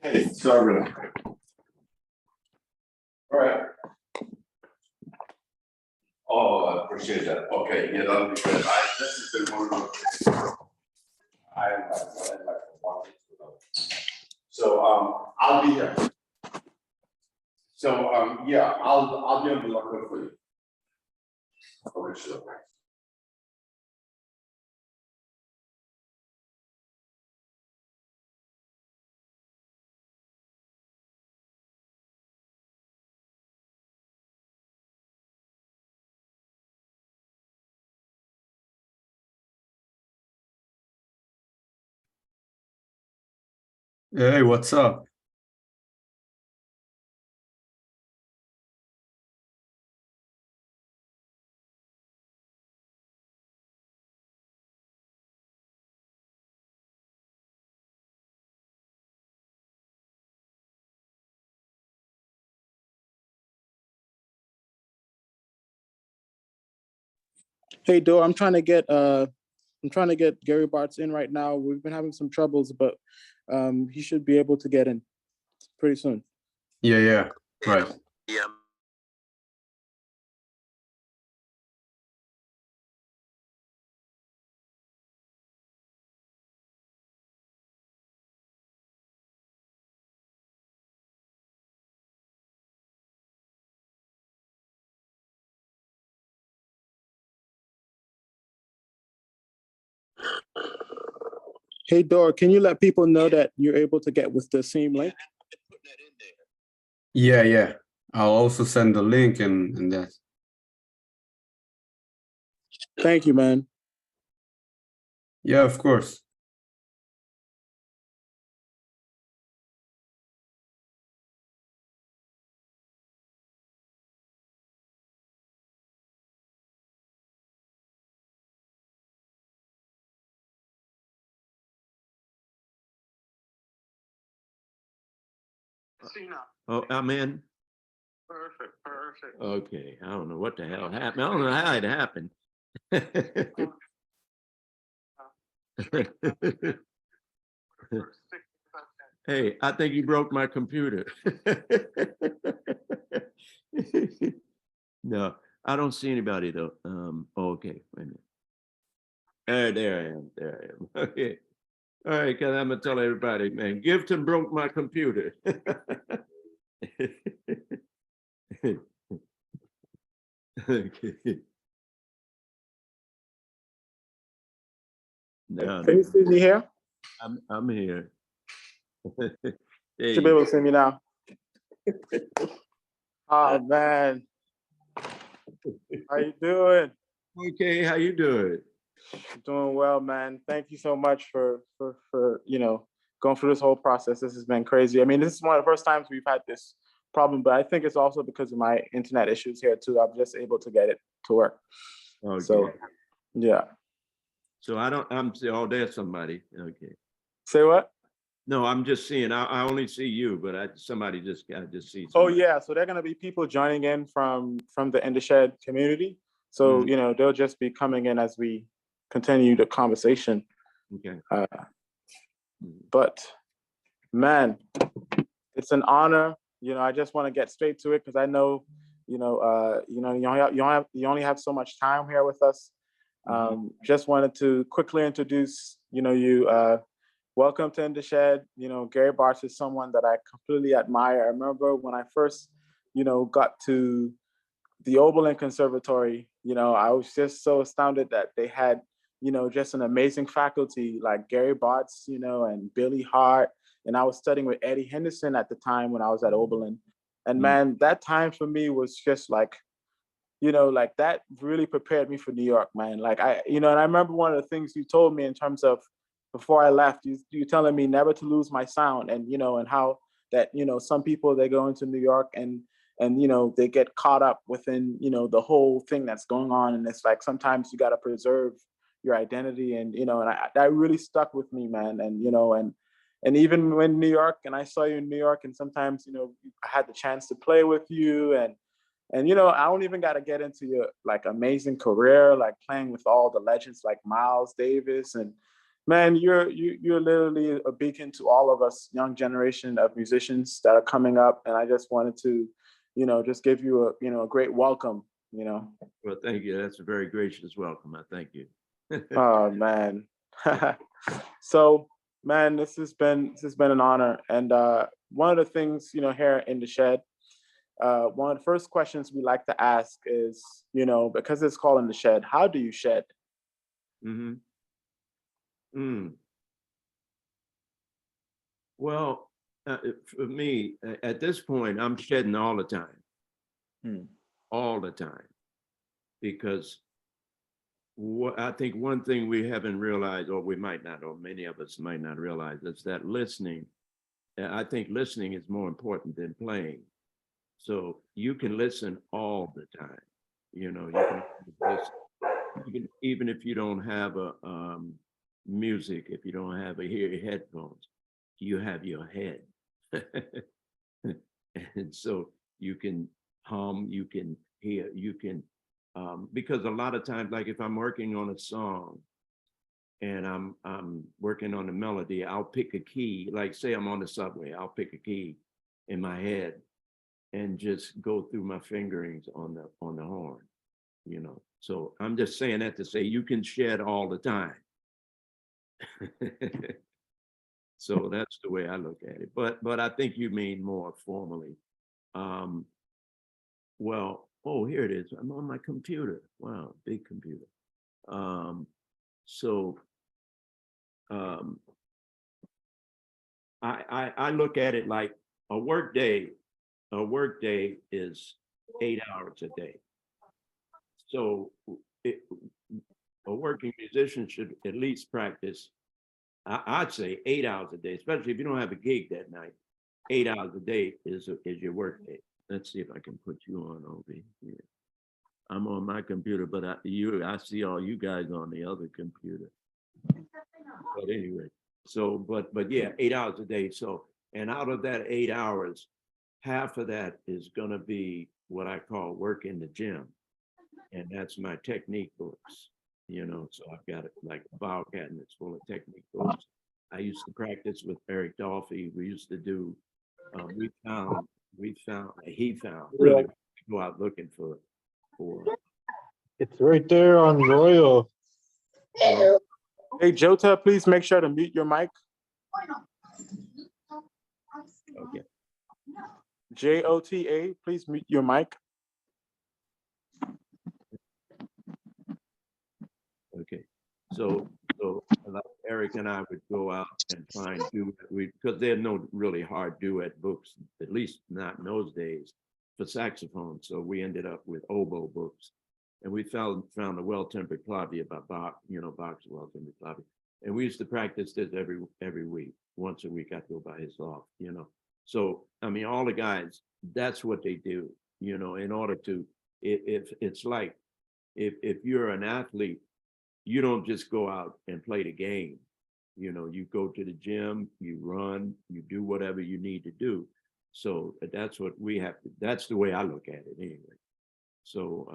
Hey, sorry. All right. Oh, I appreciate that. Okay, yeah, that'll be good. This has been one of those. So I'll be here. So yeah, I'll be on the lookout for you. Okay, sure. Hey, what's up? Hey, Do, I'm trying to get Gary Bartz in right now. We've been having some troubles, but he should be able to get in pretty soon. Yeah, right. Yeah. Hey, Dor, can you let people know that you're able to get with the same link? Yeah. I'll also send the link and that. Thank you, man. Yeah, of course. Oh, I'm in. Perfect. Okay, I don't know what the hell happened. I don't know how it happened. Hey, I think you broke my computer. No, I don't see anybody though. Okay, wait a minute. There I am. Okay. All right, because I'm gonna tell everybody, man, Giveton broke my computer. Okay. No, Can you see me here? I'm here. You should be able to see me now. Oh, man. How you doing? Okay, how you doing? Doing well, man. Thank you so much for going through this whole process. This has been crazy. I mean, this is one of the first times we've had this problem, but I think it's also because of my internet issues here too. I'm just able to get it to work. Okay. So, yeah. So I'm oh, there's somebody. Okay. Say what? No, I'm just seeing, I only see you, but I just see somebody. Oh yeah, so they're gonna be people joining in from the InTheShed community. So they'll just be coming in as we continue the conversation. Okay. But man, it's an honor. I just want to get straight to it because I know, you only have so much time here with us. Just wanted to quickly introduce, you. Welcome to InTheShed. Gary Bartz is someone that I completely admire. I remember when I first, got to the Oberlin Conservatory, I was just so astounded that they had, just an amazing faculty like Gary Bartz, and Billy Hart. And I was studying with Eddie Henderson at the time when I was at Oberlin. And man, that time for me was just like, like that really prepared me for New York, man. Like and I remember one of the things you told me in terms of before I left, you telling me never to lose my sound, and and how that some people, they go into New York and they get caught up within the whole thing that's going on, and it's like sometimes you got to preserve your identity, and that really stuck with me, man. And even when New York, and I saw you in New York, and sometimes I had the chance to play with you, and I don't even got to get into your like amazing career, like playing with all the legends like Miles Davis and Man, you're literally a beacon to all of us young generation of musicians that are coming up, and I just wanted to, just give you a great welcome. Well, thank you. That's a very gracious welcome. I thank you. Oh man. So, man, this has been an honor, and one of the things here in the shed, one of the first questions we like to ask is, because it's called In the Shed, how do you shed? Mm-hmm. Well, for me, at this point, I'm shedding all the time, all the time, because I think one thing we haven't realized, or we might not, or many of us might not realize, is that listening. I think listening is more important than playing. So you can listen all the time. You can listen, even if you don't have a music, if you don't have headphones, you have your head. And so you can hum, you can hear, you can, because a lot of times, like if I'm working on a song and I'm working on a melody, I'll pick a key, like say I'm on the subway, I'll pick a key in my head and just go through my fingerings on the horn, So I'm just saying that to say you can shed all the time. So that's the way I look at it. But I think you mean more formally. Well, oh, here it is. I'm on my computer. Wow, big computer. I look at it like a work day is 8 hours a day. So a working musician should at least practice, I'd say 8 hours a day, especially if you don't have a gig that night. 8 hours a day is your work day. Let's see if I can put you on over here. I'm on my computer, but I see all you guys on the other computer. But anyway, so but yeah, 8 hours a day. So, and out of that 8 hours, half of that is gonna be what I call work in the gym, and that's my technique books. So I've got it like a file cabinets full of technique books. I used to practice with Eric Dolphy. We used to do. He found really go out looking for. It's right there on Royal. Hey, Jota, please make sure to mute your mic. Okay. Jota, please mute your mic. Okay. So Eric and I would go out and find duet, because there's no really hard duet books, at least not in those days, for saxophone. So we ended up with oboe books, and we found a Well-Tempered Clavier by Bach, Bach's Well-Tempered Clavier, and we used to practice this every week. Once a week, I'd go by his loft, So I mean, all the guys, that's what they do, in order to, if it's like, if you're an athlete, you don't just go out and play the game. You go to the gym, you run, you do whatever you need to do. So that's what we have to, that's the way I look at it anyway. So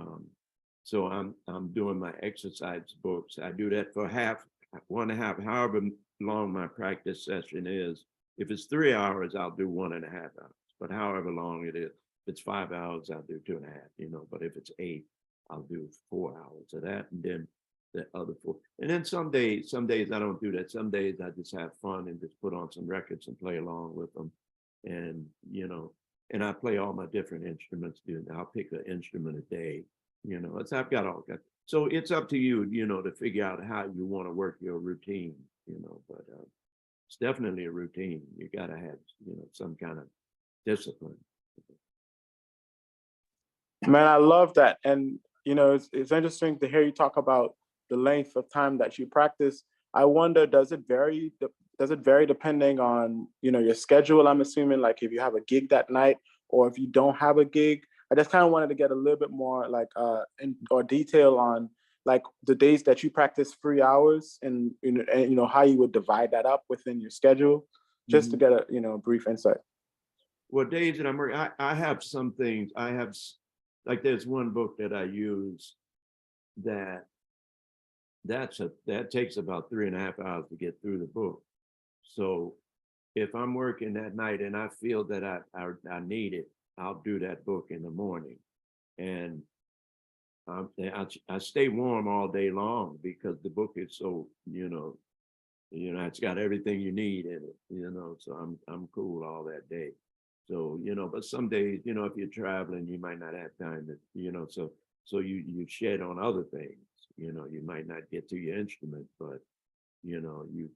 I'm doing my exercise books. I do that for 1.5, however long my practice session is. If it's 3 hours, I'll do 1.5 hours. But however long it is, if it's 5 hours, I'll do 2.5, but if it's 8, I'll do 4 hours of that, and then the other 4. And then some days I don't do that. Some days I just have fun and just put on some records and play along with them. And, and I play all my different instruments, dude. I'll pick an instrument a day, I've got all that. So it's up to you, to figure out how you want to work your routine, but it's definitely a routine. You got to have, some kind of discipline. Man, I love that. And, it's interesting to hear you talk about the length of time that you practice. I wonder, does it vary depending on, your schedule? I'm assuming, like if you have a gig that night or if you don't have a gig. I just kind of wanted to get a little bit more like or detail on like the days that you practice 3 hours and how you would divide that up within your schedule, just to get a brief insight. Well, days that I'm working, I have some things. I have, like there's one book that I use that that takes about 3.5 hours to get through the book. So if I'm working that night and I feel that I need it, I'll do that book in the morning. And I stay warm all day long because the book is so, it's got everything you need in it, so I'm cool all that day. So, but some days, if you're traveling, you might not have time to, so you shed on other things, you might not get to your instrument, but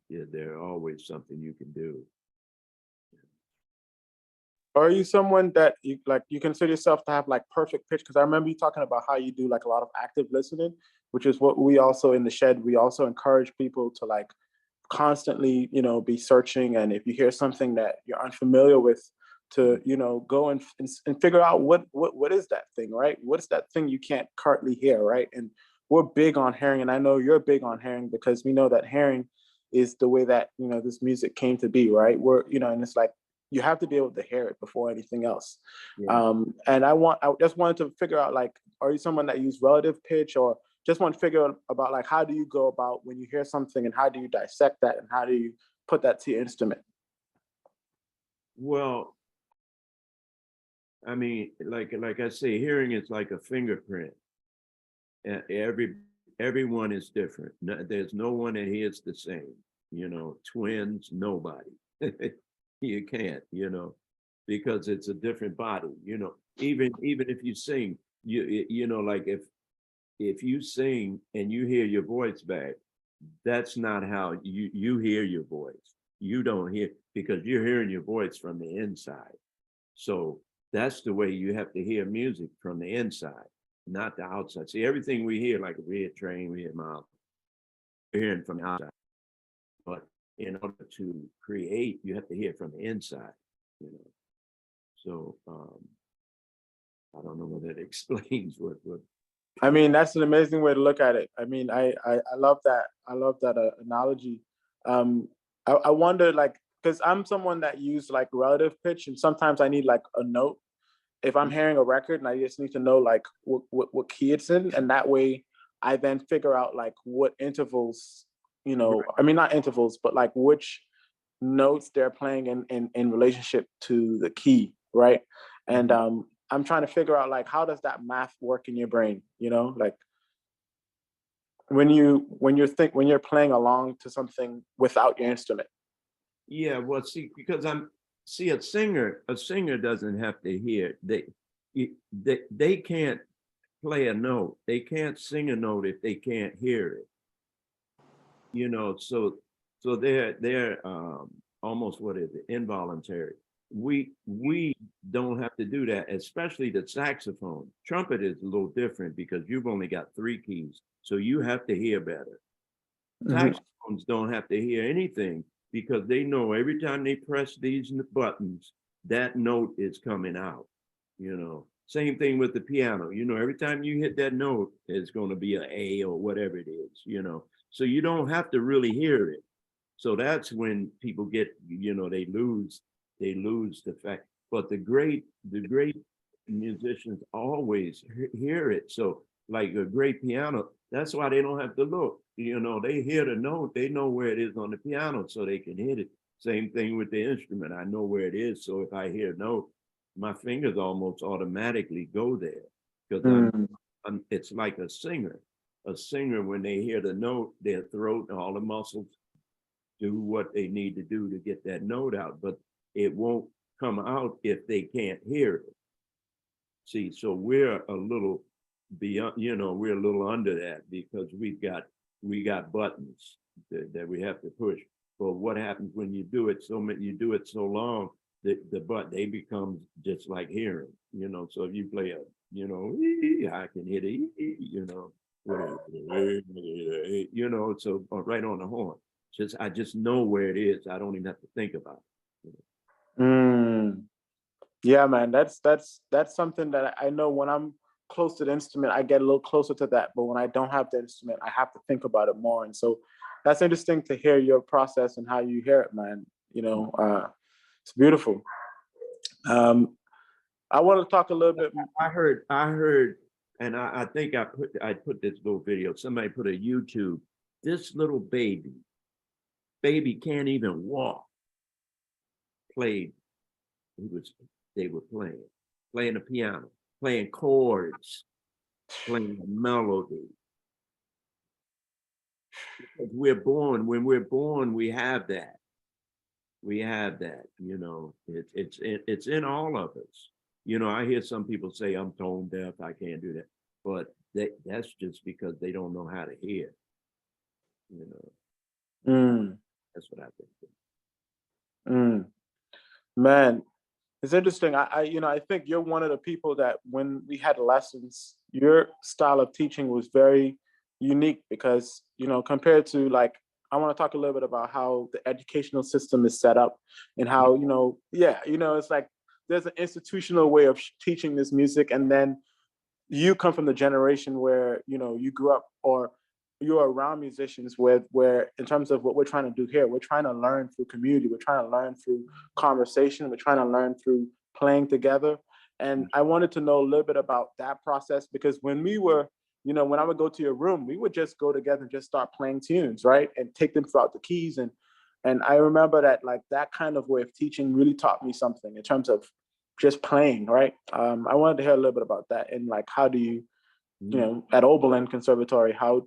there always something you can do. Are you someone that you consider yourself to have like perfect pitch? Because I remember you talking about how you do like a lot of active listening, which is what we also in the shed, we also encourage people to like constantly, be searching. And if you hear something that you're unfamiliar with, to, go and figure out what is that thing, right? What's that thing you can't currently hear, right? And we're big on hearing, and I know you're big on hearing because we know that hearing is the way that, this music came to be, right? And it's like, you have to be able to hear it before anything else. Yeah. And I just wanted to figure out, like, are you someone that use relative pitch, or just want to figure out about like, how do you go about when you hear something and how do you dissect that and how do you put that to your instrument? Well, I mean, like I say, hearing is like a fingerprint. Everyone is different. There's no one that hears the same. Twins, nobody. You can't, because it's a different body. Even if you sing, like if you sing and you hear your voice back, that's not how you hear your voice. You don't hear, because you're hearing your voice from the inside. So that's the way you have to hear music, from the inside, not the outside. See, everything we hear, like if we hear train, we hear mouth, we're hearing from the outside. But in order to create, you have to hear from the inside, So I don't know whether that explains what. I mean, that's an amazing way to look at it. I mean, I love that. I love that analogy. I wonder, like, because I'm someone that use like relative pitch, and sometimes I need like a note if I'm hearing a record, and I just need to know like what key it's in, and that way I then figure out like what intervals, I mean, not intervals, but like which notes they're playing in relationship to the key, right? And I'm trying to figure out like, how does that math work in your brain, like when you're playing along to something without your instrument. Yeah, well, see, because a singer doesn't have to hear. They can't play a note. They can't sing a note if they can't hear it. So they're almost, what is it, involuntary. We don't have to do that, especially the saxophone. Trumpet is a little different because you've only got 3 keys, so you have to hear better. Saxophones don't have to hear anything because they know every time they press these buttons, that note is coming out. Same thing with the piano. Every time you hit that note, it's going to be an A or whatever it is. So you don't have to really hear it. So that's when people get, they lose the fact. But the great musicians always hear it. So like a great piano, that's why they don't have to look. They hear the note, they know where it is on the piano, so they can hit it. Same thing with the instrument. I know where it is. So if I hear a note, my fingers almost automatically go there, because it's like a singer. A singer, when they hear the note, their throat and all the muscles do what they need to do to get that note out, but it won't come out if they can't hear it. See, so we're a little beyond, we're a little under that because we got buttons that we have to push. But what happens when you do it so long, they become just like hearing, so if you play I can hit it, so right on the horn. I just know where it is. I don't even have to think about it. Yeah, man, that's something that I know when I'm close to the instrument, I get a little closer to that. But when I don't have the instrument, I have to think about it more. And so that's interesting to hear your process and how you hear it, man. It's beautiful. I want to talk a little bit. I heard, and I think I put this little video. Somebody put a YouTube This little baby can't even walk. They were playing the piano, playing chords, playing a melody. Because when we're born, we have that. You know, it's in all of us. You know, I hear some people say, I'm tone deaf, I can't do that. But that's just because they don't know how to hear. You know, that's what I think. Man, it's interesting. I think you're one of the people that when we had lessons, your style of teaching was very unique because, compared to like, I want to talk a little bit about how the educational system is set up and how, it's like there's an institutional way of teaching this music. And then you come from the generation where, you grew up or you're around musicians where in terms of what we're trying to do here, we're trying to learn through community, we're trying to learn through conversation, we're trying to learn through playing together. And I wanted to know a little bit about that process because when we were, when I would go to your room, we would just go together and just start playing tunes, right? And take them throughout the keys. And I remember that like that kind of way of teaching really taught me something in terms of just playing, right? I wanted to hear a little bit about that and like how do you, at Oberlin Conservatory, how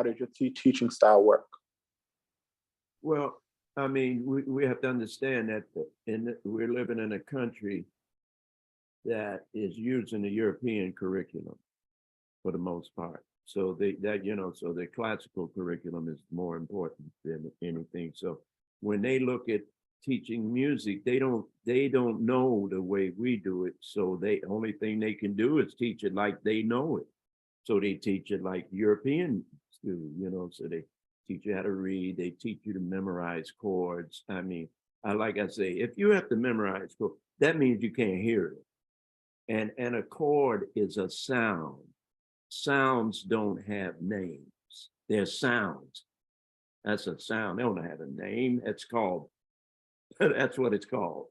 did your teaching style work? Well, I mean, we have to understand that we're living in a country that is using the European curriculum for the most part. So so the classical curriculum is more important than anything. So when they look at teaching music, they don't know the way we do it. So the only thing they can do is teach it like they know it. So they teach it like Europeans do, so they teach you how to read, they teach you to memorize chords. I mean, like I say, if you have to memorize chords, that means you can't hear it. And a chord is a sound. Sounds don't have names. They're sounds. That's a sound. They don't have a name. That's called, that's what it's called.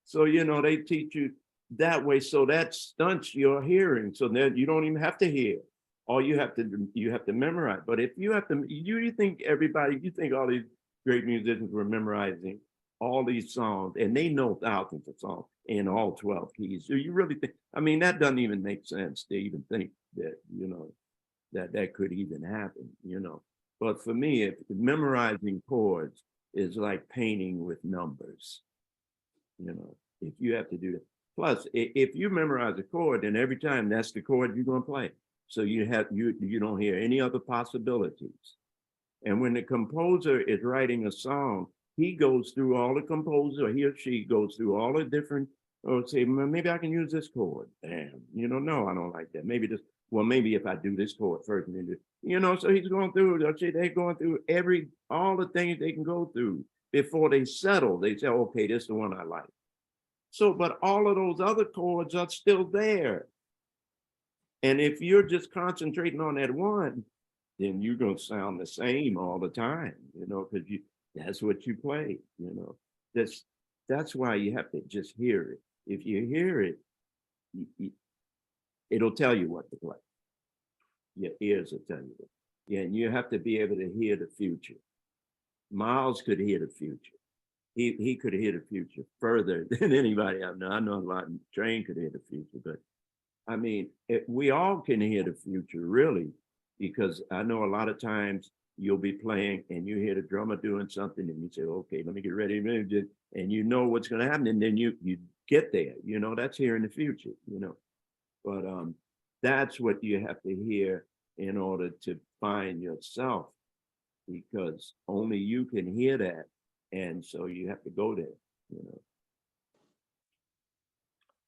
So, they teach you that way. So that stunts your hearing. So then you don't even have to hear. All you have to memorize. But if you have to, you think all these great musicians were memorizing all these songs and they know thousands of songs in all 12 keys. So you really think, I mean, that doesn't even make sense to even think that, that could even happen, But for me, if memorizing chords is like painting with numbers. If you have to do that. Plus, if you memorize a chord, then every time that's the chord you're going to play. So you don't hear any other possibilities. And when the composer is writing a song, he goes through all the composer, he or she goes through all the different, or say, maybe I can use this chord. Damn, no, I don't like that. Maybe this, well, maybe if I do this chord first, and then so he's going through, they're going through all the things they can go through before they settle. They say, okay, this is the one I like. So, but all of those other chords are still there. And if you're just concentrating on that one, then you're going to sound the same all the time, because that's what you play, That's why you have to just hear it. If you hear it, it'll tell you what to play. Your ears will tell you that. Yeah, and you have to be able to hear the future. Miles could hear the future. He could hear the future further than anybody I know. I know a lot. Train could hear the future, but I mean, we all can hear the future, really, because I know a lot of times you'll be playing and you hear the drummer doing something and you say, okay, let me get ready, and you know what's going to happen, and then you get there. That's hearing the future. But that's what you have to hear in order to find yourself, because only you can hear that. And so you have to go there,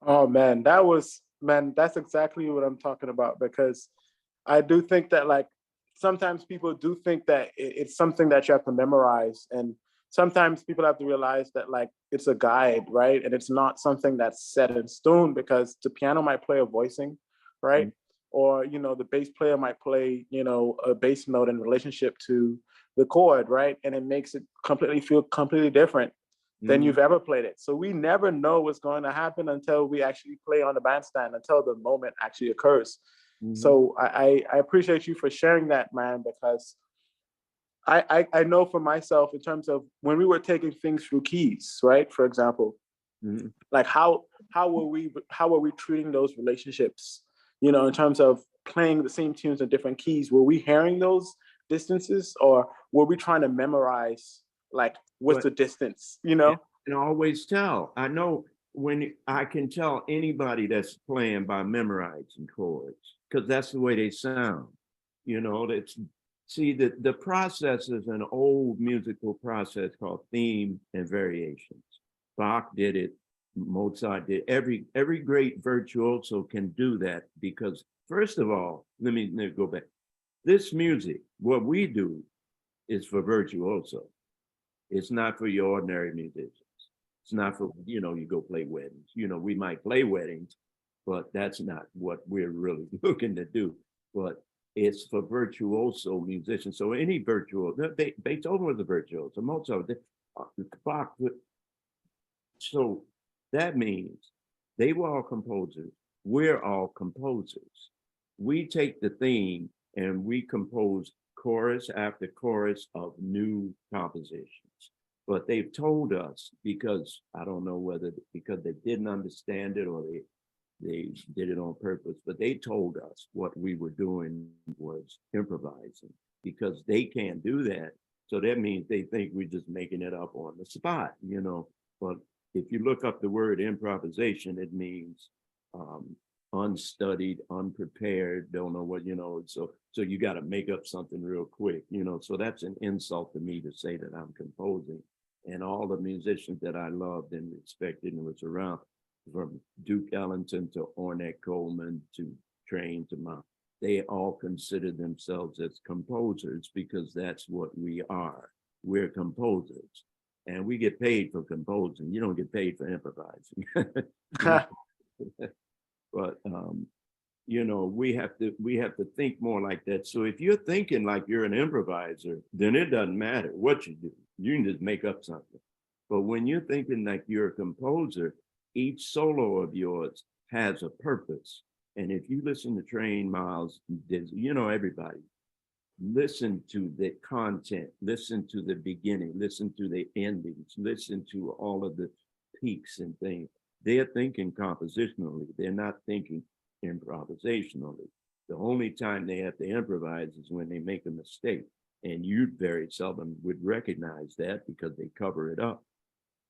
Oh man, that's exactly what I'm talking about, because I do think that like sometimes people do think that it's something that you have to memorize, and sometimes people have to realize that like it's a guide, right? And it's not something that's set in stone, because the piano might play a voicing, right? Mm-hmm. Or the bass player might play a bass note in relationship to the chord, right? And it makes it feel completely different. than you've ever played it. So we never know what's going to happen until we actually play on the bandstand, until the moment actually occurs. So I appreciate you for sharing that, man, because I know for myself, in terms of when we were taking things through keys, right? For example, like how were we treating those relationships? You know, in terms of playing the same tunes in different keys, were we hearing those distances, or were we trying to memorize like what's the distance? You know, and always tell. I know when I can tell anybody that's playing by memorizing chords, because that's the way they sound. You know, that's see the process is an old musical process called theme and variations. Bach did it, Mozart did. Every great virtuoso can do that because, first of all, let me go back. This music, what we do, is for virtuoso. It's not for your ordinary musicians. It's not for, you know, you go play weddings. You know, we might play weddings, but that's not what we're really looking to do. But it's for virtuoso musicians. So any virtuoso, Beethoven was a virtuoso, Mozart, Bach. So that means they were all composers. We're all composers. We take the theme and we compose chorus after chorus of new compositions. But they've told us, because I don't know whether because they didn't understand it or they did it on purpose, but they told us what we were doing was improvising, because they can't do that. So that means they think we're just making it up on the spot, you know. But if you look up the word improvisation, it means unstudied, unprepared, don't know what, you know, so you got to make up something real quick, you know. So that's an insult to me to say that I'm composing. And all the musicians that I loved and respected and was around, from Duke Ellington to Ornette Coleman to Train to Mount, they all consider themselves as composers, because that's what we are. We're composers, and we get paid for composing. You don't get paid for improvising. But you know, we have to think more like that. So if you're thinking like you're an improviser, then it doesn't matter what you do. You can just make up something. But when you're thinking like you're a composer, each solo of yours has a purpose. And if you listen to Train, Miles, you know, everybody, listen to the content, listen to the beginning, listen to the endings, listen to all of the peaks and things. They're thinking compositionally. They're not thinking improvisationally. The only time they have to improvise is when they make a mistake. And you very seldom would recognize that because they cover it up.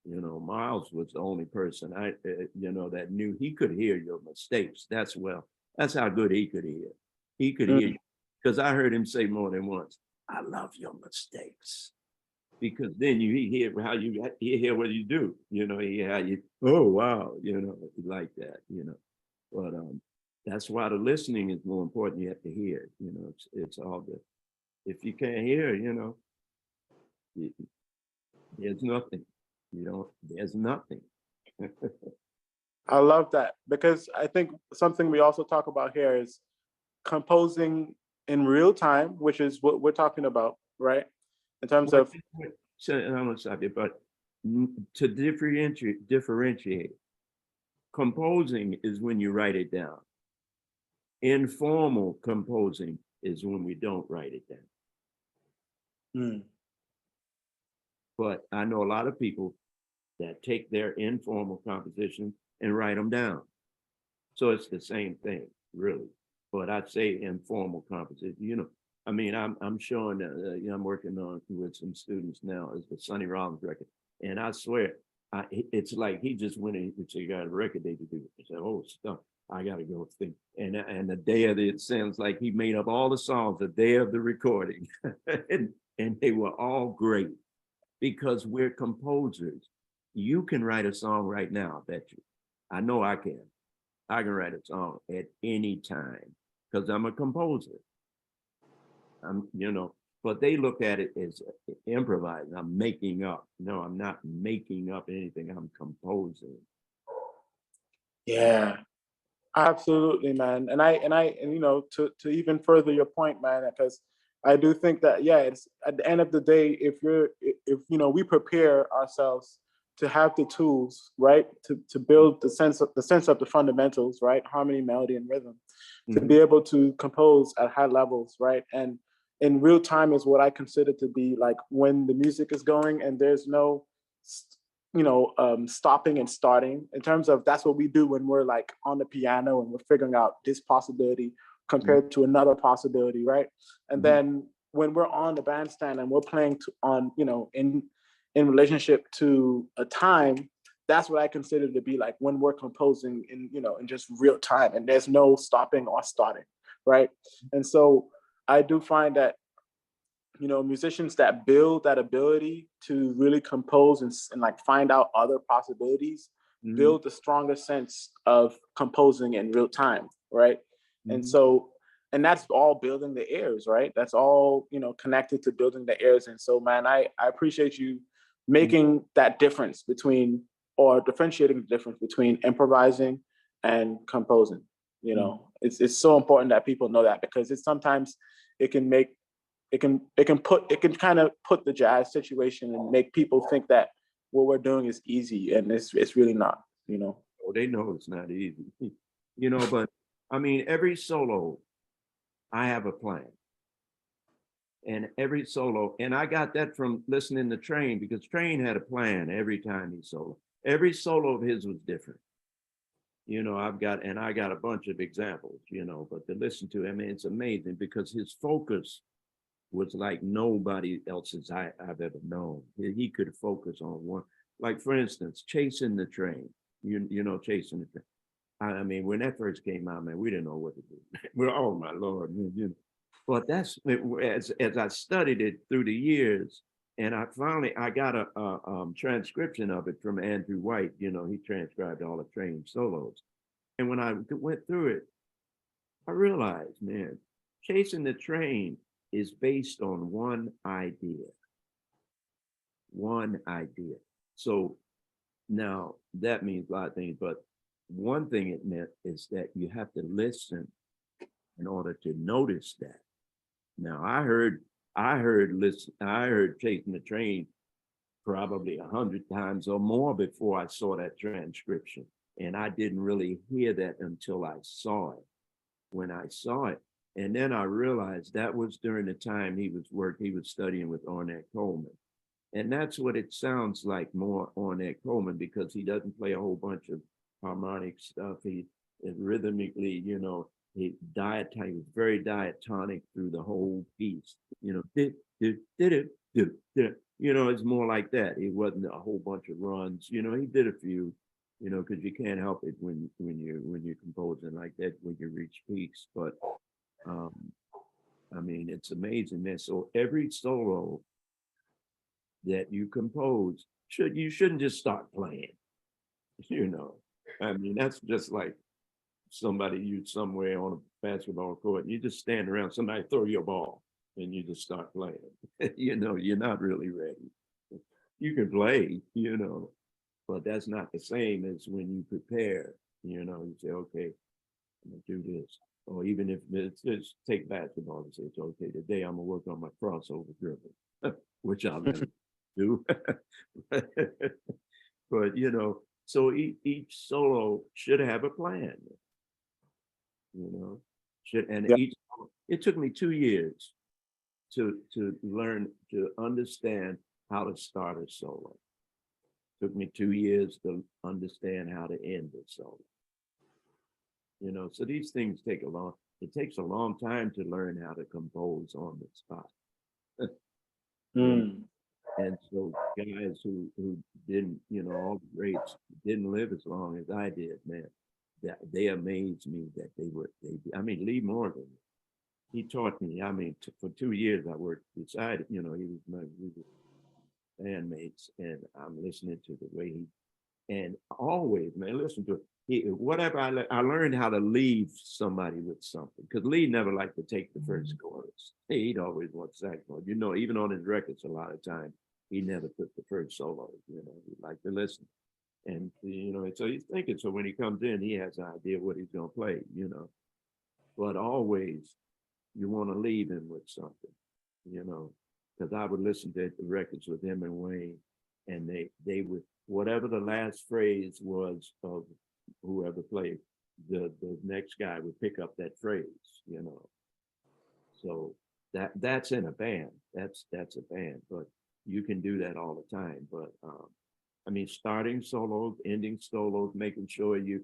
You know, Miles was the only person you know, that knew he could hear your mistakes. That's how good he could hear. He could hear you. Because I heard him say more than once, I love your mistakes. Because then you hear how you hear what you do, you know, how you, oh, wow, you know, like that, you know. But that's why the listening is more important. You have to hear, you know, it's all good. If you can't hear, you know, there's nothing, you know, there's nothing. I love that, because I think something we also talk about here is composing in real time, which is what we're talking about, right? In terms of, So I'm gonna stop you, but to differentiate, composing is when you write it down. Informal composing is when we don't write it down. But I know a lot of people that take their informal compositions and write them down. So it's the same thing, really. But I'd say informal composition, you know, I mean, I'm showing, you know, I'm working on with some students now as the Sonny Rollins record. And I swear, it's like he just went and he got a record day to do. He said, oh, stuff, I got to go think. And the day of it sounds like he made up all the songs the day of the recording. and they were all great because we're composers. You can write a song right now, I bet you. I know I can. I can write a song at any time because I'm a composer. You know, but they look at it as improvising. I'm making up. No, I'm not making up anything. I'm composing. yeah, absolutely, man. And you know, to even further your point, man, because I do think that, yeah, it's at the end of the day, if you know, we prepare ourselves have the tools, right, to build the sense of the fundamentals, right, harmony, melody, and rhythm, to be able to compose at high levels, right, and in real time is what I consider to be like when the music is going and there's no, stopping and starting. In terms of that's what we do when we're like on the piano and we're figuring out this possibility compared to another possibility, right, and then when we're on the bandstand and we're playing in relationship to a time, that's what I consider to be like when we're composing in just real time and there's no stopping or starting, right? And so I do find that, musicians that build that ability to really compose and like find out other possibilities build the strongest sense of composing in real time, right? And so, and that's all building the airs, right? That's all, connected to building the airs. And so, man, I appreciate you making that difference between, or differentiating the difference between improvising and composing. It's so important that people know that, because it's sometimes it can kind of put the jazz situation and make people think that what we're doing is easy, and it's really not. Oh, they know it's not easy, but I mean, every solo, I have a plan. And every solo, and I got that from listening to Train, because Train had a plan every time he solo. Every solo of his was different. I got a bunch of examples, but to listen to him, it's amazing because his focus was like nobody else's I've ever known. He could focus on one, like for instance, Chasing the Train, Chasing the Train. I mean, when that first came out, man, we didn't know what to do. We're, oh my Lord, But that's as I studied it through the years, and I got a transcription of it from Andrew White. He transcribed all the Train solos, and when I went through it, I realized, man, Chasing the Train is based on one idea. One idea. So now that means a lot of things, but one thing it meant is that you have to listen in order to notice that. Now I heard Chasing the Train probably 100 times or more before I saw that transcription. And I didn't really hear that until I saw it. When I saw it, and then I realized that was during the time he was studying with Ornette Coleman. And that's what it sounds like, more Ornette Coleman, because he doesn't play a whole bunch of harmonic stuff. He is rhythmically, he was very diatonic through the whole piece. It's more like that. It wasn't a whole bunch of runs. He did a few, because you can't help it when you're composing like that, when you reach peaks. But I mean, it's amazing, man. So every solo that you compose, you shouldn't just start playing. I mean, that's just like somebody somewhere on a basketball court, and you just stand around, somebody throw you a ball and you just start playing. You're not really ready. You can play, but that's not the same as when you prepare. You say, okay, I'm gonna do this. Or even if it's take basketball and say, it's okay, today I'm gonna work on my crossover dribble, which I'll never do. But so each solo should have a plan. It took me 2 years to learn to understand how to start a solo. It took me 2 years to understand how to end a solo. So these things it takes a long time to learn how to compose on the spot. And so guys who didn't, all the greats didn't live as long as I did, man, that they amazed me that I mean, Lee Morgan, he taught me, I mean, for 2 years I worked beside, he was my bandmates, and I'm listening to the way and always, man, listen to it. Whatever I learned how to leave somebody with something, because Lee never liked to take the first chorus. He'd always want saxophone. Even on his records, a lot of times he never took the first solo. He'd like to listen, and so he's thinking. So when he comes in, he has an idea what he's gonna play. But always you want to leave him with something. Because I would listen to the records with him and Wayne, and they would whatever the last phrase was of whoever played, the next guy would pick up that phrase, you know. So that's in a band. That's a band, but you can do that all the time. But I mean, starting solos, ending solos, making sure you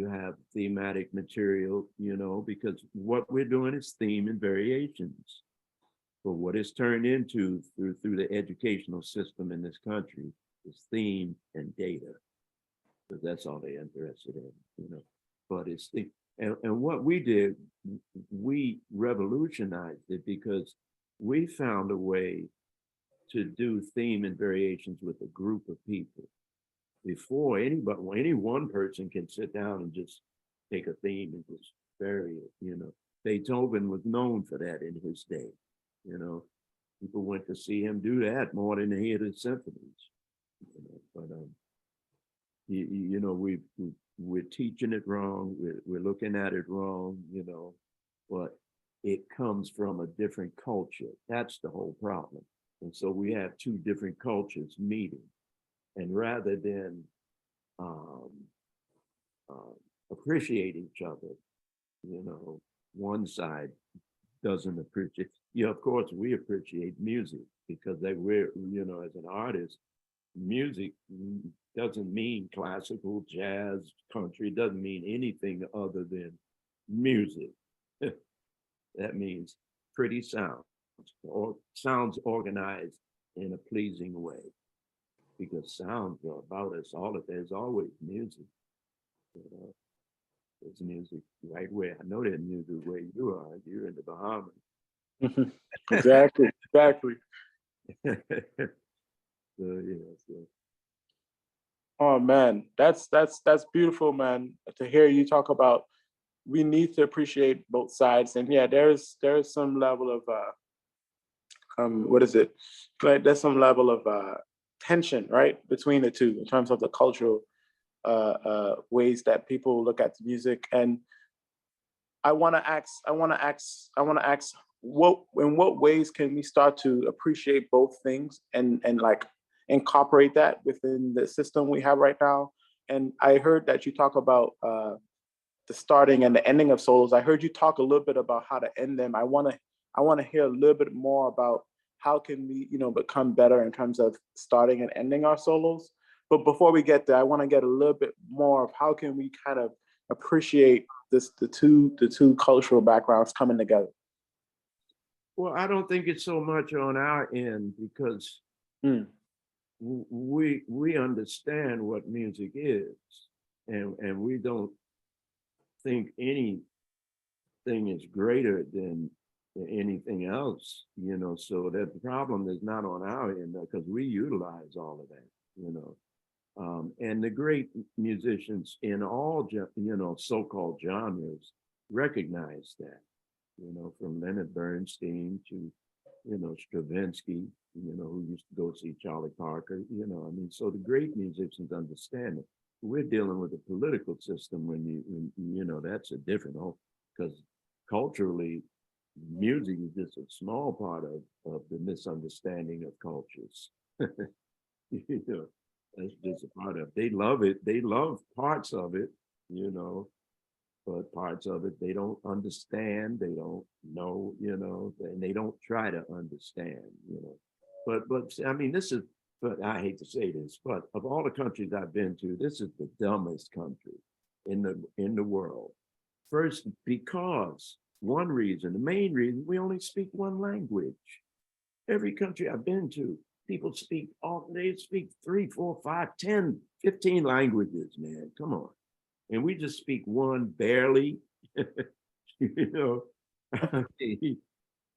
have thematic material, you know, because what we're doing is theme and variations. But what it's turned into through the educational system in this country is theme and data, because that's all they're interested in, you know. But it's the and what we did, we revolutionized it because we found a way to do theme and variations with a group of people. Before any one person can sit down and just take a theme and just vary it, you know. Beethoven was known for that in his day, you know. People went to see him do that more than they hear his symphonies, you know. But you know, we're teaching it wrong. We're looking at it wrong, you know. But it comes from a different culture. That's the whole problem. And so we have two different cultures meeting. And rather than appreciate each other, you know, one side doesn't appreciate. Yeah, of course, we appreciate music because we're, you know, as an artist, music doesn't mean classical, jazz, country, doesn't mean anything other than music. That means pretty sounds, or sounds organized in a pleasing way. Because sounds are about us all. There's always music. You know, there's music right where I know there's music where you are. You're in the Bahamas. Exactly. So, yeah, so. Oh man, that's beautiful, man. To hear you talk about, we need to appreciate both sides, and yeah, there's some level of what is it? Like there's some level of tension, right, between the two in terms of the cultural ways that people look at the music. And I want to ask, in what ways can we start to appreciate both things and like incorporate that within the system we have right now? And I heard that you talk about the starting and the ending of solos. I heard you talk a little bit about how to end them. I want to hear a little bit more about how can we, you know, become better in terms of starting and ending our solos. But before we get there, I want to get a little bit more of how can we kind of appreciate the two cultural backgrounds coming together. Well, I don't think it's so much on our end because we understand what music is, and we don't think anything is greater than anything else, you know. So that the problem is not on our end because we utilize all of that, you know. And the great musicians in all, you know, so-called genres recognize that, you know, from Leonard Bernstein to, you know, Stravinsky, you know, who used to go see Charlie Parker, you know. I mean, so the great musicians understand it. We're dealing with a political system when you know, that's a different, because culturally, music is just a small part of the misunderstanding of cultures. You know, that's just a part of it. They love it. They love parts of it, you know, but parts of it they don't understand. They don't know, you know, and they don't try to understand, you know. But I mean, but I hate to say this, but of all the countries I've been to, this is the dumbest country in the world. First, because the main reason, we only speak one language. Every country I've been to, people they speak 3, 4, 5, 10, 15 languages, man. Come on. And we just speak one barely, you know.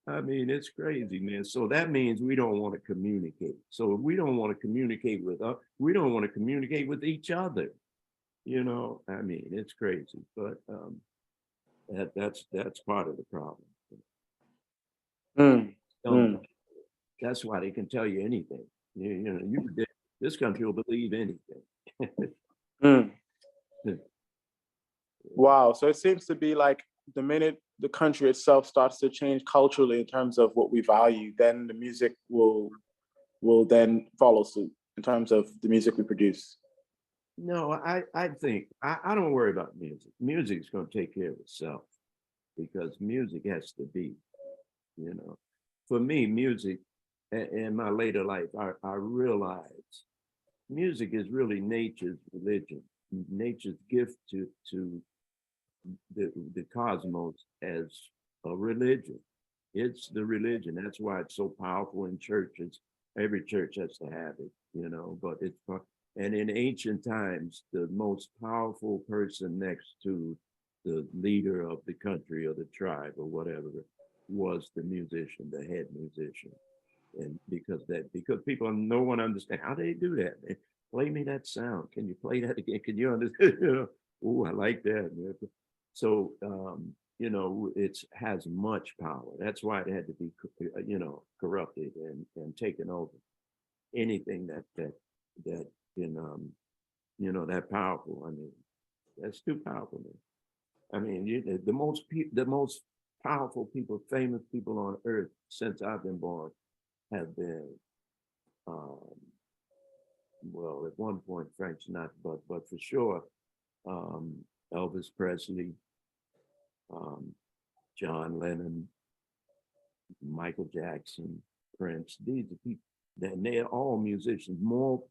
I mean, it's crazy, man. So that means we don't want to communicate. So if we don't want to communicate with we don't want to communicate with each other. You know, I mean, it's crazy, but that's part of the problem. That's why they can tell you anything. You know, this country will believe anything. Wow. So it seems to be like the minute the country itself starts to change culturally in terms of what we value, then the music will will then follow suit in terms of the music we produce? No, I think I don't worry about music. Music's going to take care of itself because music has to be, you know. For me, music in my later life, I realized music is really nature's religion, nature's gift to the cosmos as a religion. It's the religion. That's why it's so powerful in churches. Every church has to have it, you know, but it's, and in ancient times, the most powerful person next to the leader of the country or the tribe or whatever was the musician, the head musician. And because people, no one understands how they do that. They play me that sound. Can you play that again? Can you understand? You know, oh, I like that. So, you know, it has much power. That's why it had to be, you know, corrupted and taken over. Anything that can, you know, that powerful. I mean, that's too powerful. Man. I mean, the most powerful people, famous people on earth since I've been born have been, well, at one point Frank Sinatra, but for sure, Elvis Presley, John Lennon, Michael Jackson, Prince. These are people that they're all musicians, more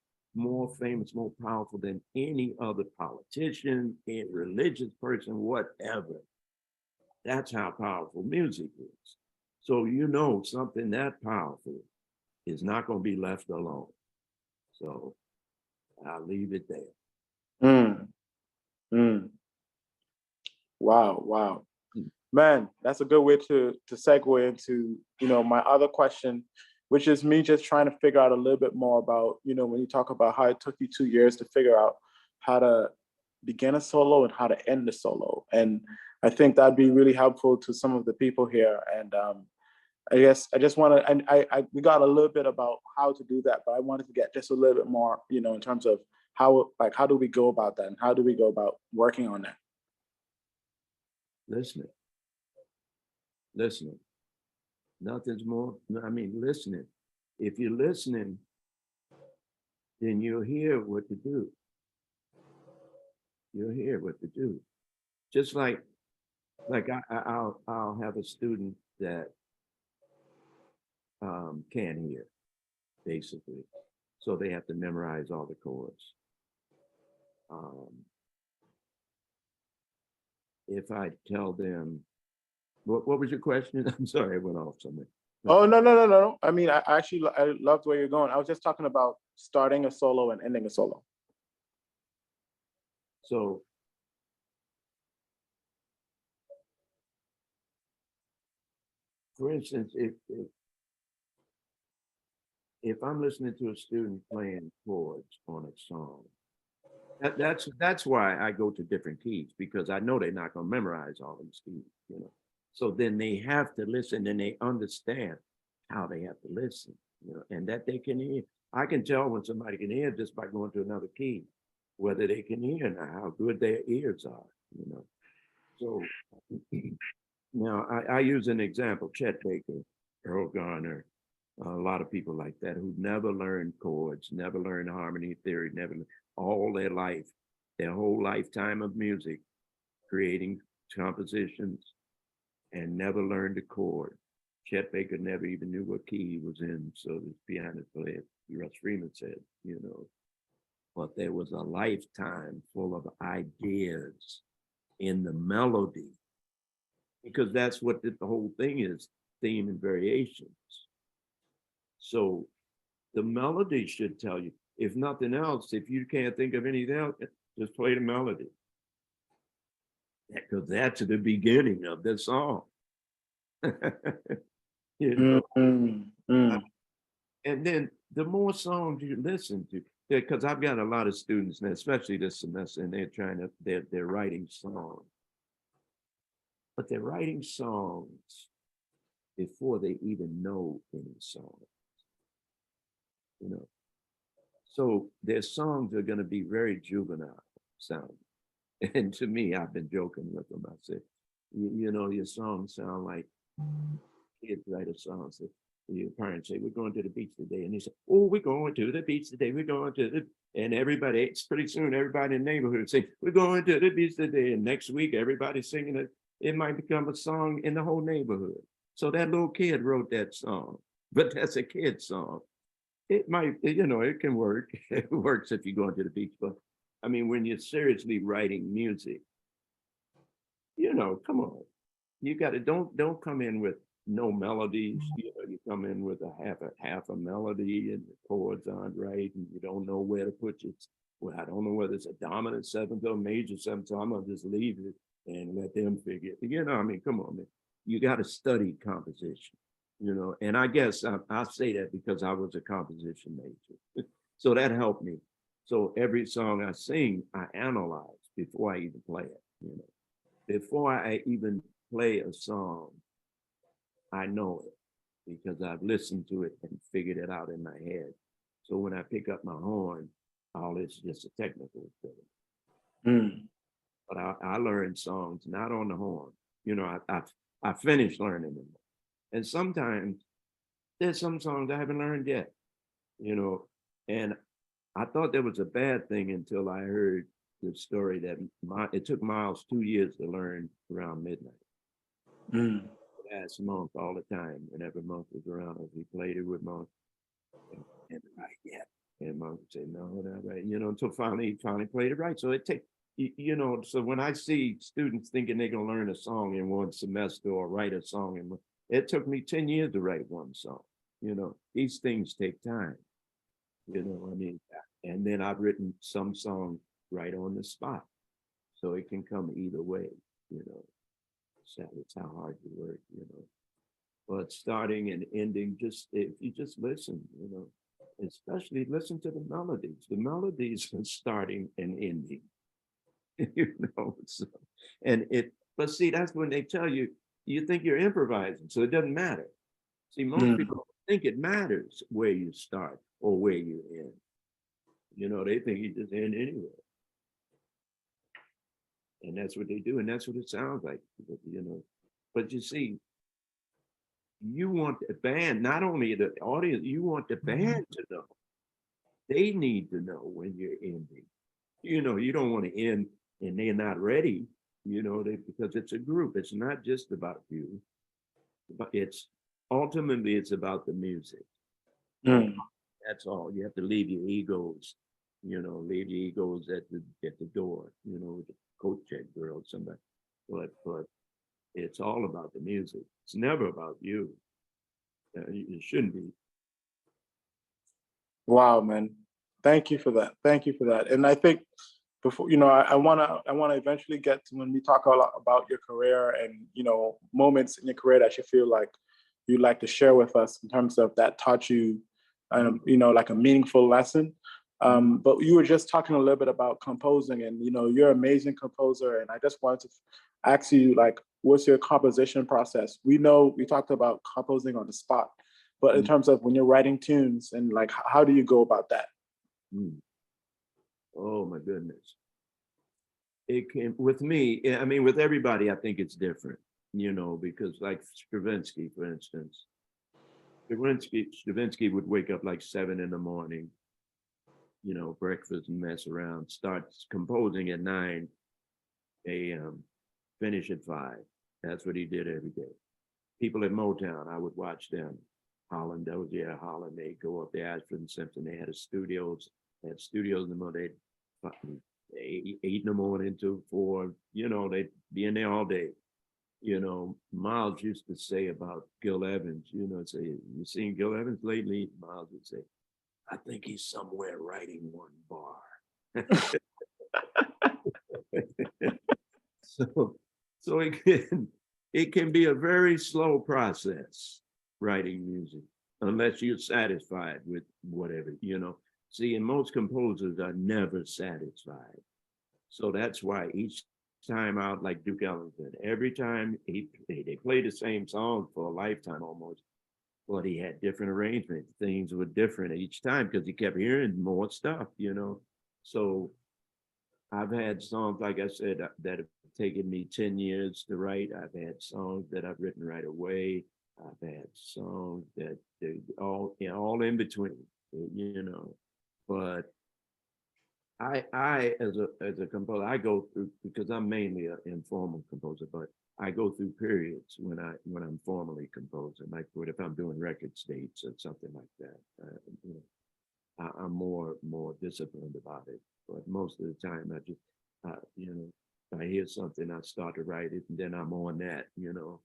famous, more powerful than any other politician, a religious person, whatever. That's how powerful music is. So you know something that powerful is not going to be left alone. So I'll leave it there. Wow. Man, that's a good way to segue into, you know, my other question, which is me just trying to figure out a little bit more about, you know, when you talk about how it took you 2 years to figure out how to begin a solo and how to end a solo. And I think that'd be really helpful to some of the people here. And I guess I just want to, and we got a little bit about how to do that, but I wanted to get just a little bit more, you know, in terms of how do we go about that and how do we go about working on that? Listening. Nothing's more, I mean, listening. If you're listening, then you'll hear what to do. You'll hear what to do. Just like I'll have a student that can't hear, basically. So they have to memorize all the chords. If I tell them, what was your question? I'm sorry, I went off somewhere. Oh, no. I mean, I loved where you're going. I was just talking about starting a solo and ending a solo. So, for instance, if I'm listening to a student playing chords on a song, that's why I go to different keys, because I know they're not going to memorize all these keys, you know. So then they have to listen and they understand how they have to listen, you know, and that they can hear. I can tell when somebody can hear just by going to another key, whether they can hear now, how good their ears are, you know. So now I use an example, Chet Baker, Earl Garner, a lot of people like that who never learned chords, never learned harmony theory, never all their life, their whole lifetime of music, creating compositions and never learned a chord. Chet Baker never even knew what key he was in. So the piano player, Russ Freeman said, you know, but there was a lifetime full of ideas in the melody, because that's what the whole thing is, theme and variations. So the melody should tell you, if nothing else, if you can't think of anything else, just play the melody. Because that's the beginning of the song. You know? And then the more songs you listen to, because I've got a lot of students now, especially this semester, and they're writing songs. But they're writing songs before they even know any songs. You know, so their songs are going to be very juvenile sounding. And to me, I've been joking with them. I said, you know, your songs sound like kids write a song. Say, your parents say, we're going to the beach today. And they say, oh, we're going to the beach today. We're going to the, and everybody, it's pretty soon, everybody in the neighborhood say, we're going to the beach today. And next week, everybody's singing it. It might become a song in the whole neighborhood. So that little kid wrote that song, but that's a kid's song. It might, you know, it can work. It works if you go into the beach. But I mean, when you're seriously writing music, you know, come on. You got to, don't come in with no melodies. You know, you come in with half a melody and the chords aren't right and you don't know where to put it. Well, I don't know whether it's a dominant seventh or a major seventh, so I'm gonna just leave it and let them figure it. You know, I mean, come on, man. You got to study composition, you know, and I guess I say that because I was a composition major. So that helped me. So every song I sing, I analyze before I even play it, you know. Before I even play a song, I know it because I've listened to it and figured it out in my head. So when I pick up my horn, all it's just a technical thing. But I learned songs not on the horn. You know, I finished learning them. And sometimes there's some songs I haven't learned yet, you know, and I thought that was a bad thing until I heard the story that it took Miles 2 years to learn around midnight. Last month, all the time, and every month was around us. He played it with Monk, and right, yeah. And Monk would say, no, not right, you know, until he finally played it right. So it takes, you know, so when I see students thinking they're gonna learn a song in one semester or write a song, and it took me 10 years to write one song. You know, these things take time. You know, I mean, and then I've written some songs right on the spot, so it can come either way. You know, so it's how hard you work. You know, but starting and ending, just if you just listen, you know, especially listen to the melodies. The melodies are starting and ending. You know, so, and it. But see, that's when they tell you you think you're improvising, so it doesn't matter. See, most people think it matters where you start or where you end. You know, they think you just end anywhere. And that's what they do, and that's what it sounds like, you know. But you see, you want the band, not only the audience, you want the band to know. They need to know when you're ending. You know, you don't want to end and they're not ready, you know, because it's a group. It's not just about you, but it's ultimately it's about the music. That's all. You have to leave your egos, you know, leave your egos at the door, you know, with the coat check girl, somebody. But it's all about the music. It's never about you. It shouldn't be. Wow, man. Thank you for that. Thank you for that. And I think before, you know, I wanna eventually get to when we talk a lot about your career and, you know, moments in your career that you feel like you'd like to share with us in terms of that taught you, you know, like a meaningful lesson. But you were just talking a little bit about composing, and you know, you're an amazing composer. And I just wanted to ask you, like, what's your composition process? We know we talked about composing on the spot, but in terms of when you're writing tunes and like, how do you go about that? Oh my goodness. It can, with me, I mean, with everybody, I think it's different, you know, because like Stravinsky, for instance, Stravinsky would wake up like 7 in the morning, you know, breakfast and mess around, starts composing at 9 a.m., finish at 5. That's what he did every day. People at Motown, I would watch them. Holland, Holland, they go up there, Ashford and Simpson, they had studios in the morning, 8 in the morning to 4, you know, they'd be in there all day. You know, Miles used to say about Gil Evans, you know, say, you seen Gil Evans lately? Miles would say, I think he's somewhere writing one bar. So it can be a very slow process, writing music, unless you're satisfied with whatever, you know. See, and most composers are never satisfied. So that's why each time out, like Duke Ellington, every time they played the same song for a lifetime almost, but he had different arrangements. Things were different each time because he kept hearing more stuff, you know. So I've had songs, like I said, that have taken me 10 years to write. I've had songs that I've written right away. I've had songs that they all, you know, all in between, you know. But I as a composer, I go through, because I'm mainly an informal composer, but I go through periods when I'm formally composing, like if I'm doing record states or something like that. You know, I'm more disciplined about it. But most of the time, I just you know, if I hear something, I start to write it, and then I'm on that, you know.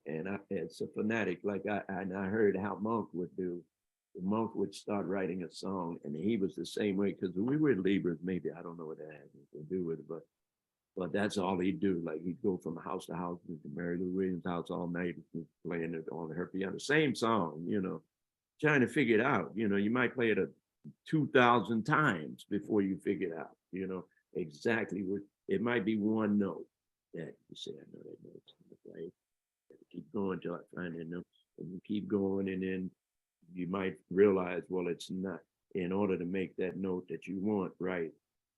And it's a fanatic, like I heard how Monk would do. Monk would start writing a song, and he was the same way, because we were Libras, maybe, I don't know what that has to do with it, but that's all he'd do. Like, he'd go from house to house to Mary Lou Williams' house all night, playing it on her piano, same song, you know, trying to figure it out. You know, you might play it 2,000 times before you figure it out, you know, exactly what it might be. One note that you say, I know that note's right. Keep going till I find that note, and you keep going, and then you might realize, well, it's not. In order to make that note that you want right,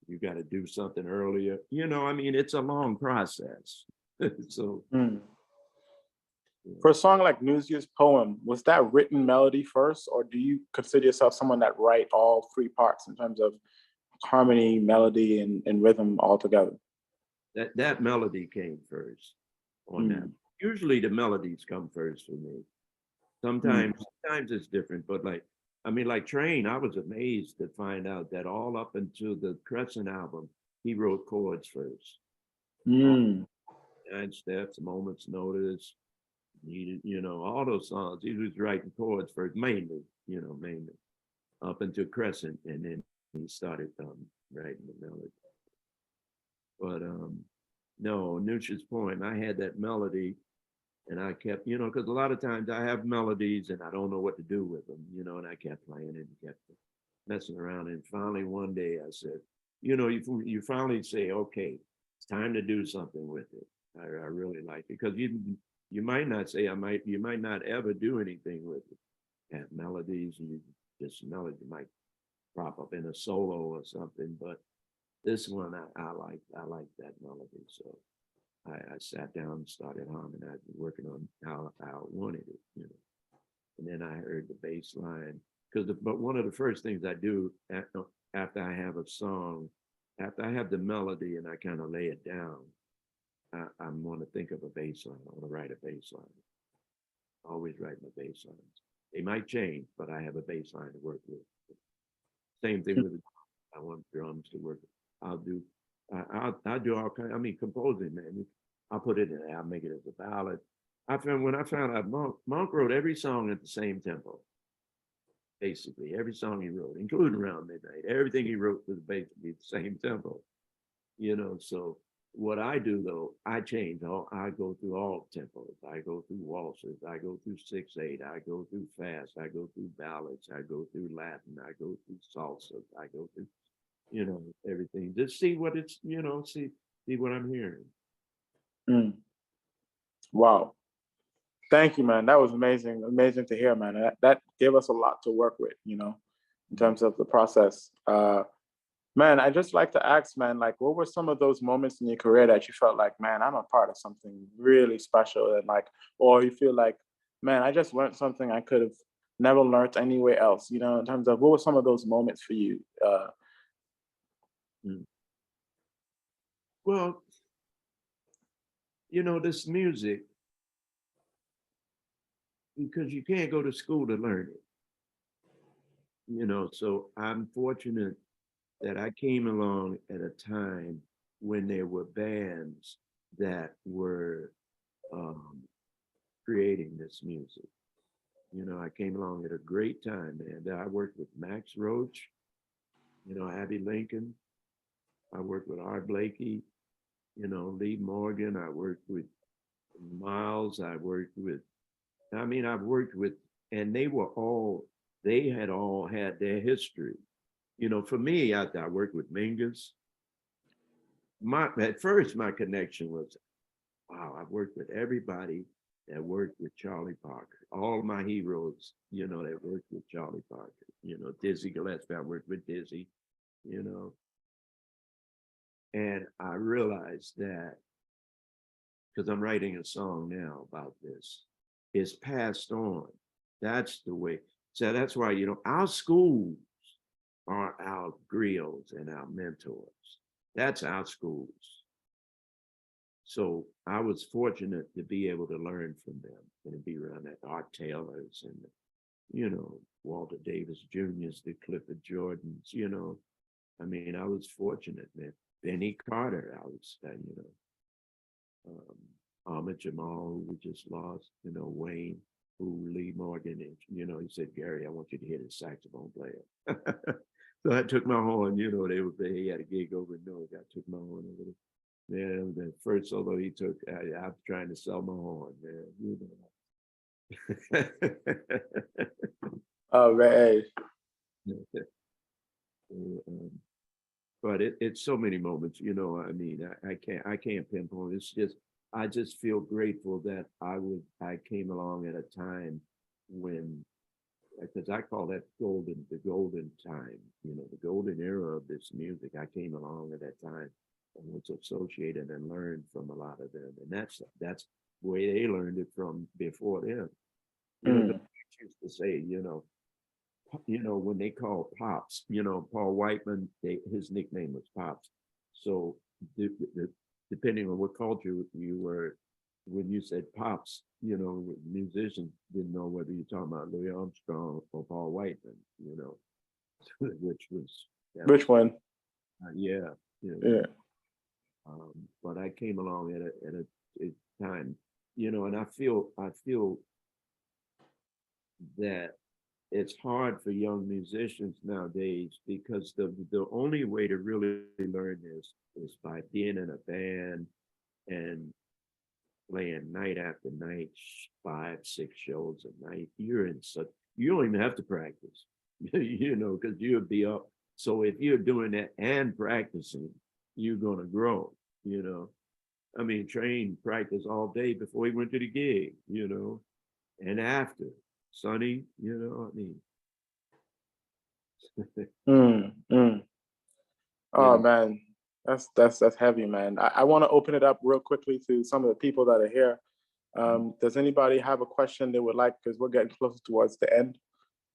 you got to do something earlier. You know, I mean, it's a long process. So Mm. yeah. For a song like News Year's Poem, was that written melody first, or do you consider yourself someone that write all three parts in terms of harmony, melody, and rhythm all together? that melody came first on that. Usually the melodies come first for me. Sometimes it's different, but like, I mean, like Train, I was amazed to find out that all up until the Crescent album, he wrote chords first. Mm. 9 Steps, Moment's Notice, Needed, you know, all those songs, he was writing chords first, mainly, you know, mainly up until Crescent, and then he started writing the melody. But no, Nucha's Poem, I had that melody, and I kept, you know, because a lot of times I have melodies and I don't know what to do with them, you know, and I kept playing it and kept messing around. And finally one day I said, you know, you finally say, okay, it's time to do something with it. I really like it, because you might not say, you might not ever do anything with it. Have melodies, and this melody might prop up in a solo or something, but this one I like that melody. So I sat down and started harmonizing, working on how I wanted it, you know. And then I heard the bass line, but one of the first things I do after I have a song, after I have the melody and I kind of lay it down, I want to think of a bass line. I want to write a bass line. Always write my bass lines. They might change, but I have a bass line to work with. Same thing with, I want drums to work. I'll do all kinds. I mean, composing, man. I'll put it in. I'll make it as a ballad. When I found out Monk wrote every song at the same tempo. Basically, every song he wrote, including Around Midnight, everything he wrote was basically the same tempo. You know, so what I do though, I change all. I go through all tempos. I go through waltzes. I go through 6/8. I go through fast. I go through ballads. I go through Latin. I go through salsa. I go through, you know, everything. Just see what it's, you know, see what I'm hearing. Mm. Wow. Thank you, man. That was amazing. Amazing to hear, man. That gave us a lot to work with, you know, in terms of the process. Man, I just like to ask, man, like, what were some of those moments in your career that you felt like, man, I'm a part of something really special, and like, or you feel like, man, I just learned something I could have never learned anywhere else, you know, in terms of what were some of those moments for you? Well, you know, this music, because you can't go to school to learn it, you know, so I'm fortunate that I came along at a time when there were bands that were creating this music. You know, I came along at a great time, man. I worked with Max Roach, you know, Abby Lincoln. I worked with Art Blakey, you know, Lee Morgan. I worked with Miles. I've worked with, and they had all had their history. You know, for me, I worked with Mingus. At first, my connection was, wow, I've worked with everybody that worked with Charlie Parker. All my heroes, you know, that worked with Charlie Parker. You know, Dizzy Gillespie, I worked with Dizzy, you know. And I realized that, because I'm writing a song now about this, is passed on. That's the way. So that's why, our schools are our griots and our mentors. That's our schools. So I was fortunate to be able to learn from them and to be around that Art Taylors and, Walter Davis Jr.'s, the Clifford Jordans, I mean, I was fortunate, man. Benny Carter, I was, Ahmed Jamal, who we just lost, Wayne, who Lee Morgan, and, he said, Gary, I want you to hear the saxophone player. So I took my horn, he had a gig over in Newark. I took my horn over there. Man, the first solo he took, I was trying to sell my horn, man. Oh, man. But it's so many moments, I mean, I can't pinpoint. It's just, I just feel grateful that I came along at a time when, because I call that the golden time, the golden era of this music. I came along at that time and was associated and learned from a lot of them. And that's the way they learned it from before them. The used to say, when they call Pops, Paul Whiteman, his nickname was Pops. So depending on what culture you were, when you said Pops, musicians didn't know whether you're talking about Louis Armstrong or Paul Whiteman, which was. Which one? Yeah. Yeah. But I came along at a time, and I feel that it's hard for young musicians nowadays because the only way to really learn this is by being in a band and playing night after night, 5, 6 shows a night. You don't even have to practice, because you'll be up. So if you're doing that and practicing, you're gonna grow, I mean, practice all day before he went to the gig, and after. Sonny, I mean. Oh, man, that's heavy, man. I want to open it up real quickly to some of the people that are here. Does anybody have a question they would like, because we're getting closer towards the end?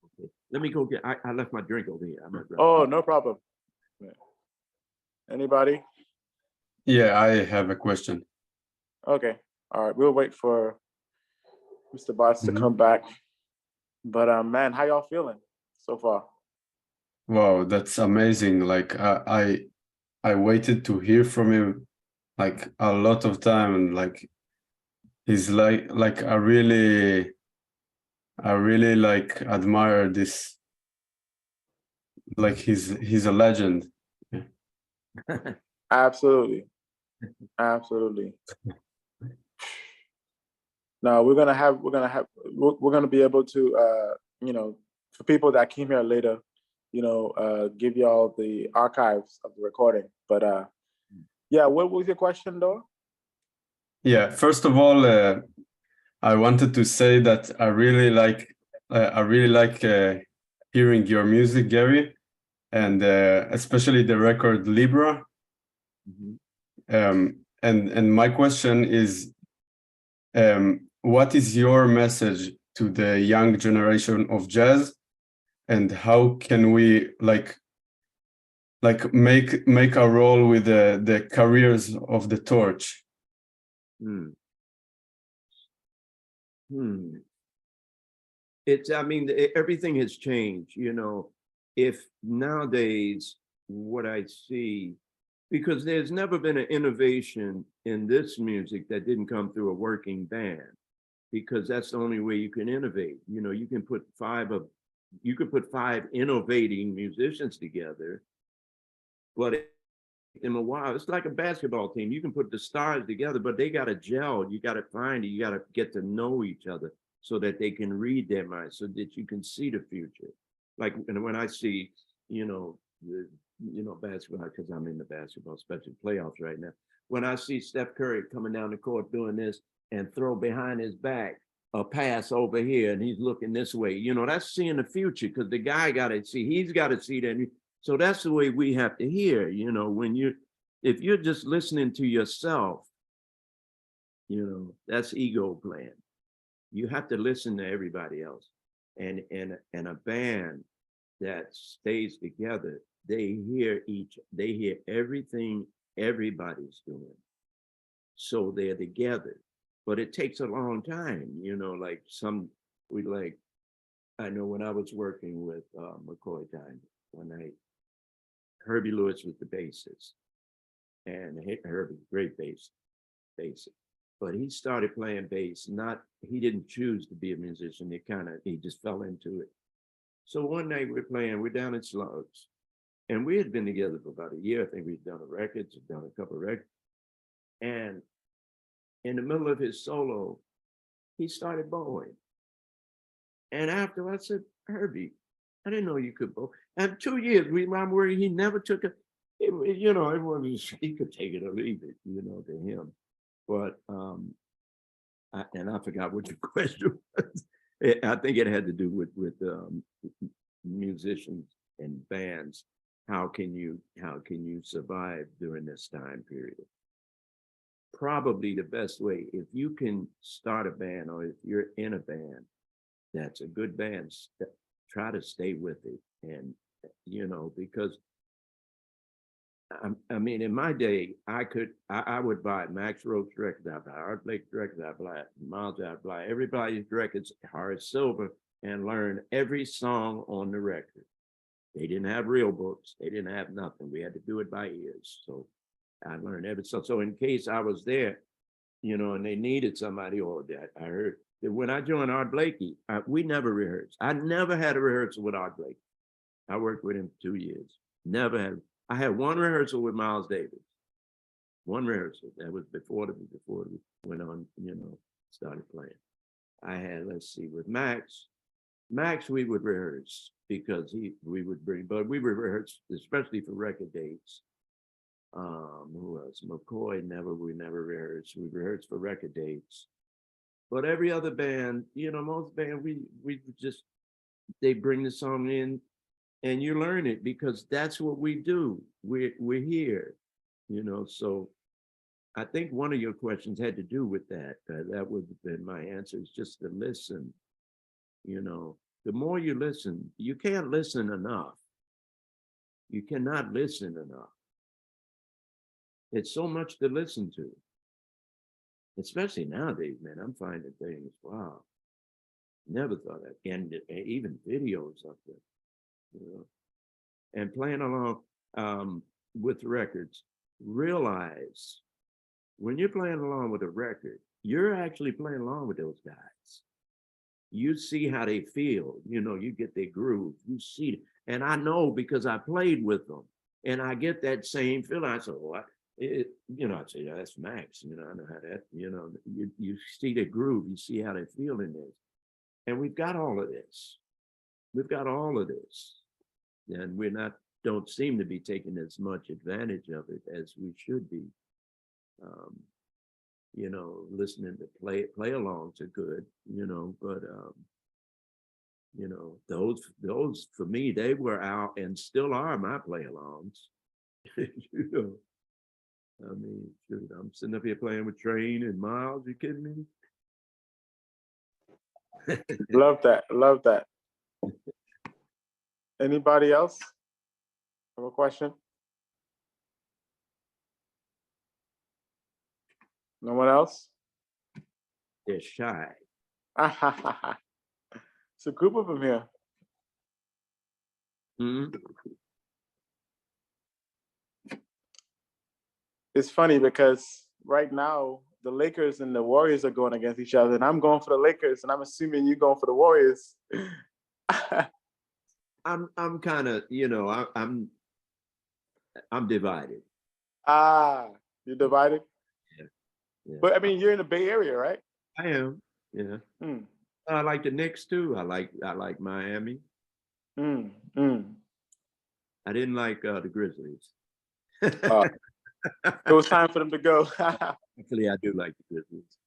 Okay. Let me go get, I left my drink over here. Oh, no problem. Anybody? Yeah, I have a question. Okay, all right, we'll wait for Mr. Bartz to come back. But man, how y'all feeling so far? Wow, that's amazing. Like I waited to hear from him like a lot of time, and like he's like I really like admire this. Like he's a legend. Absolutely. Now we're gonna be able to for people that came here later, give y'all the archives of the recording. But yeah, what was your question though? Yeah, first of all, I wanted to say that I really like hearing your music, Gary, and especially the record Libra. And my question is, what is your message to the young generation of jazz, and how can we like make a role with the careers of the torch? It's, I mean, everything has changed, if nowadays what I see, because there's never been an innovation in this music that didn't come through a working band, because that's the only way you can innovate. You can put 5 innovating musicians together, but in a while, it's like a basketball team. You can put the stars together, but they got to gel. You got to find it. You got to get to know each other so that they can read their minds, so that you can see the future. Like, and when I see, basketball, because I'm in the basketball, especially playoffs right now. When I see Steph Curry coming down the court doing this and throw behind his back a pass over here, and he's looking this way, that's seeing the future, because the guy got to see, he's got to see that. So that's the way we have to hear, if you're just listening to yourself, that's ego playing. You have to listen to everybody else. And a band that stays together, they hear everything everybody's doing. So they're together. But it takes a long time, you know, like I know when I was working with McCoy time, Herbie Lewis was the bassist, and Herbie, great bassist. But he started playing bass, he didn't choose to be a musician, he just fell into it. So one night we're down in Slugs, and we had been together for about a year. I think we'd done a couple of records. And in the middle of his solo, he started bowing. And after I said, Herbie, I didn't know you could bow. And 2 years, I'm worried he never took it was, he could take it or leave it, you know, to him. But, I forgot what your question was. I think it had to do with musicians and bands. How can you survive during this time period? Probably the best way, if you can start a band, or if you're in a band that's a good band, try to stay with it. And, you know, because I mean, in my day, I would buy Max Roach records, I'd buy Art Blakey records, I'd buy Miles, I'd buy everybody's records, hard silver, and learn every song on the record. They didn't have real books, they didn't have nothing. We had to do it by ears. So I learned every song. So in case I was there, you know, and they needed somebody, or that I heard that when I joined Art Blakey, we never rehearsed. I never had a rehearsal with Art Blakey. I worked with him 2 years. Never had. I had one rehearsal with Miles Davis. One rehearsal. That was before we went on, you know, started playing. I had, let's see, with Max, we would rehearse because we would rehearse, especially for record dates. Who else? McCoy, we never rehearsed. We rehearsed for record dates. But every other band, you know, most bands, they bring the song in and you learn it because that's what we do. We're here, you know. So I think one of your questions had to do with that. That would have been my answer, is just to listen. You know, the more you listen, you can't listen enough. You cannot listen enough. It's so much to listen to, especially nowadays, man. I'm finding things, wow, never thought of, and even videos of it, you know. And playing along with records, realize when you're playing along with a record, you're actually playing along with those guys. You see how they feel, you know, you get their groove, you see it. And I know because I played with them, and I get that same feeling. I said, what? You know, I'd say, that's Max, you know, I know how that, you know, you see the groove, you see how they feel in this. And we've got all of this. We've got all of this. And don't seem to be taking as much advantage of it as we should be. You know, listening to play-alongs are good, you know, but you know, those for me, they were out and still are my play-alongs. You know. I mean, shoot, I'm sitting up here playing with Train and Miles. You kidding me? Love that. Love that. Anybody else have a question? No one else? They're shy. It's a group of them here. Mm-hmm. It's funny because right now the Lakers and the Warriors are going against each other, and I'm going for the Lakers, and I'm assuming you're going for the Warriors. I'm kind of, you know, I'm divided. You're divided? Yeah. But I mean, you're in the Bay Area, right? I am, yeah. I like the Knicks too. I like Miami. I didn't like the Grizzlies. It was time for them to go. Actually, I do like the Grizzlies.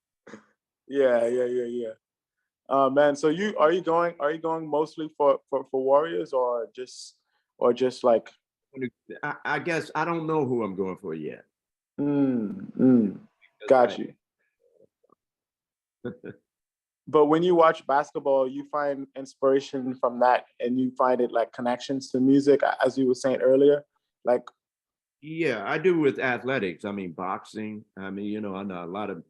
Yeah. Man, so are you going mostly for Warriors or just like? I guess I don't know who I'm going for yet. Got you. but when you watch basketball, you find inspiration from that, and you find it like connections to music, as you were saying earlier. Like, Yeah, I do with athletics. I mean, boxing. I mean, you know, I know a lot of,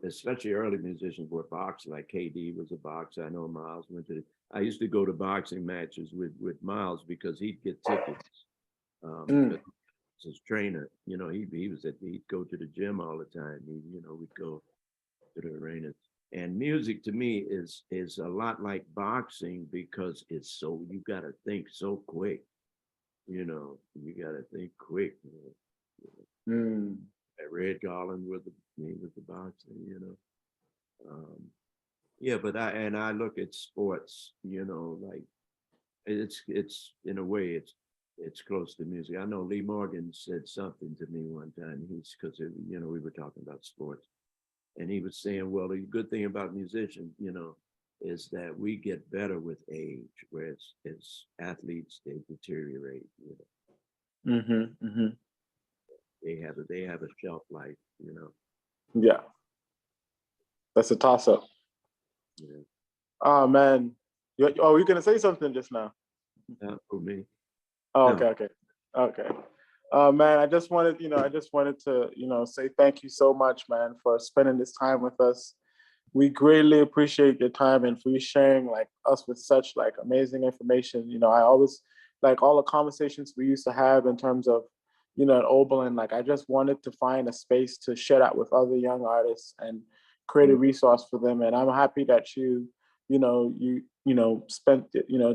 especially early musicians were boxing. Like KD was a boxer. I know Miles went to. I used to go to boxing matches with Miles because he'd get tickets. Because his trainer, you know, he'd go to the gym all the time. We'd go to the arena. And music to me is a lot like boxing because it's so, you got to think so quick. You know, you got to think quick. Red Garland with the boxing, you know. Yeah, but I look at sports, you know, like it's in a way it's close to music. I know Lee Morgan said something to me one time. He's because you know we were talking about sports, and he was saying, well, the good thing about musicians, you know, is that we get better with age, whereas as athletes they deteriorate. You know, they have a shelf life. You know. Yeah, that's a toss up. Yeah. Oh man, you're gonna say something just now. Not for me. Oh, No. okay. Man, I just wanted to, say thank you so much, man, for spending this time with us. We greatly appreciate your time and for you sharing like us with such like amazing information. You know, I always like all the conversations we used to have in terms of, at Oberlin, like I just wanted to find a space to share that with other young artists and create a resource for them. And I'm happy that you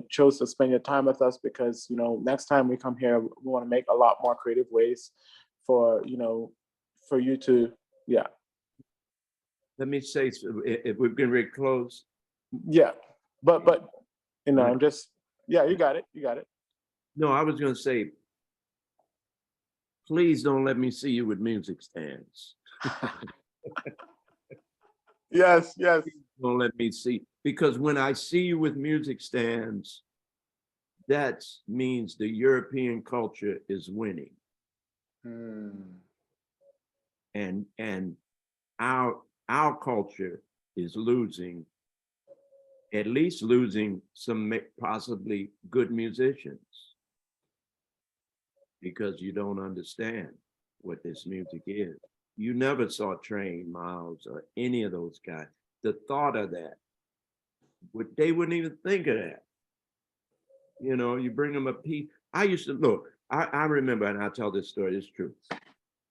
chose to spend your time with us because, next time we come here, we want to make a lot more creative ways for you to, yeah. Let me say, if we're getting ready to close. Yeah, but I'm just, yeah, you got it. No, I was going to say, please don't let me see you with music stands. Yes. Don't let me see, because when I see you with music stands, that means the European culture is winning. And our culture is losing, at least losing some possibly good musicians, because you don't understand what this music is. You never saw Train, Miles, or any of those guys. The thought of that, they wouldn't even think of that. You know, you bring them a piece. I used to look, I remember, and I'll tell this story, it's true.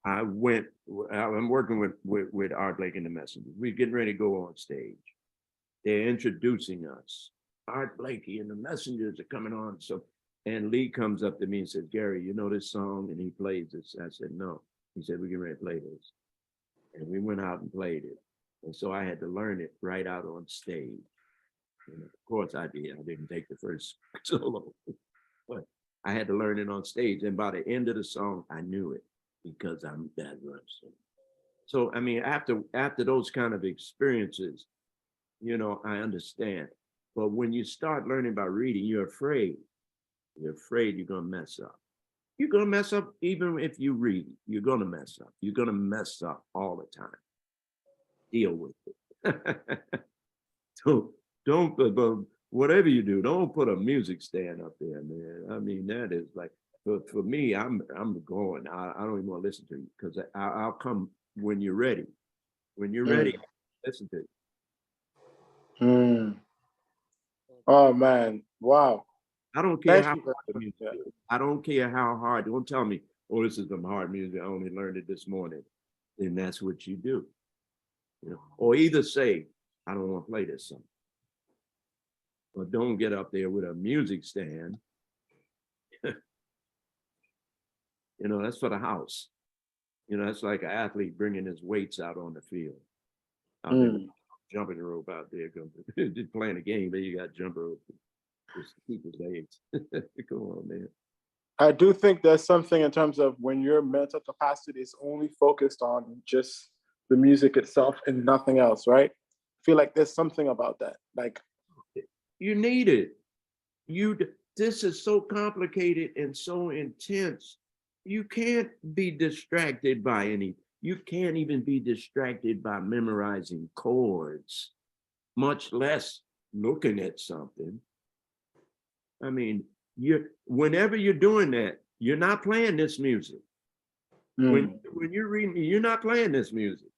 I'm working with Art Blakey and the Messengers. We're getting ready to go on stage. They're introducing us. Art Blakey and the Messengers are coming on. And Lee comes up to me and says, Gary, you know this song? And he plays it. I said, no. He said, we're getting ready to play this. And we went out and played it. And so I had to learn it right out on stage. And of course I did. I didn't take the first solo, but I had to learn it on stage. And by the end of the song, I knew it because I'm that much. So, I mean, after those kind of experiences, I understand. But when you start learning by reading, you're afraid. You're afraid you're going to mess up. You're going to mess up even if you read. You're going to mess up. You're going to mess up all the time. Deal with it. Don't, whatever you do, don't put a music stand up there, man. I mean, that is like, for me, I'm going. I don't even want to listen to you because I'll come when you're ready. When you're ready, listen to you. Oh, man. Wow. I don't care how hard the music is. I don't care how hard. Don't tell me, oh, this is some hard music. I only learned it this morning. And that's what you do. Or either say, I don't want to play this song. But don't get up there with a music stand. That's for the house. That's like an athlete bringing his weights out on the field. Out there, jumping rope out there, just playing a game, but you got jump rope. Just keep his legs. Come on, man. I do think there's something in terms of when your mental capacity is only focused on just the music itself and nothing else, right? I feel like there's something about that. Like, you need it. This is so complicated and so intense. You can't be distracted by you can't even be distracted by memorizing chords. much less looking at something. I mean, whenever you're doing that, you're not playing this music. When you're reading, you're not playing this music.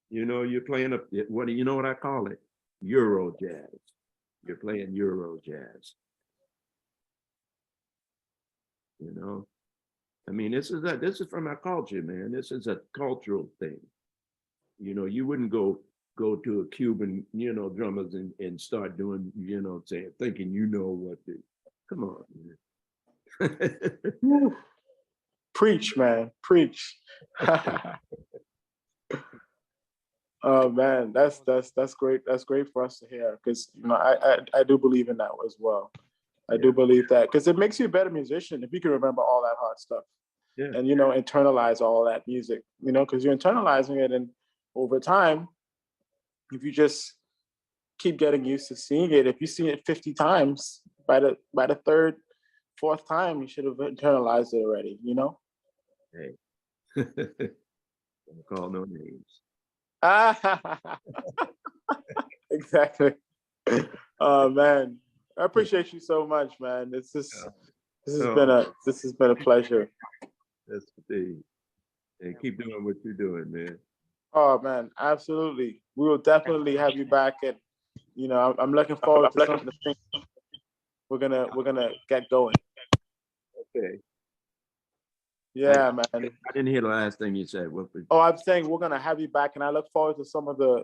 You know, you're playing what do you know what I call it? Euro jazz. You're playing Euro jazz. You know, I mean, this is from our culture, man. This is a cultural thing. You know, you wouldn't go to a Cuban, you know, drummers and start doing, you know, thinking you know what to. Come on, man. Preach, man, preach. Oh man, that's great. That's great for us to hear, because you know I do believe in that as well. I do believe that, because it makes you a better musician if you can remember all that hard stuff, and you know, internalize all that music. You know, because you're internalizing it, and over time, if you just keep getting used to seeing it, if you see it 50 times, by the third, fourth time, you should have internalized it already. You know. Hey, don't call no names. Exactly. Oh man, I appreciate you so much, man. This has been a pleasure. That's the and keep doing what you're doing, man. Oh man, absolutely. We will definitely have you back, and you know, I'm looking forward to some of the things we're gonna get going. Okay. Yeah, man. I didn't hear the last thing you said. Oh, I'm saying we're gonna have you back, and I look forward to some of the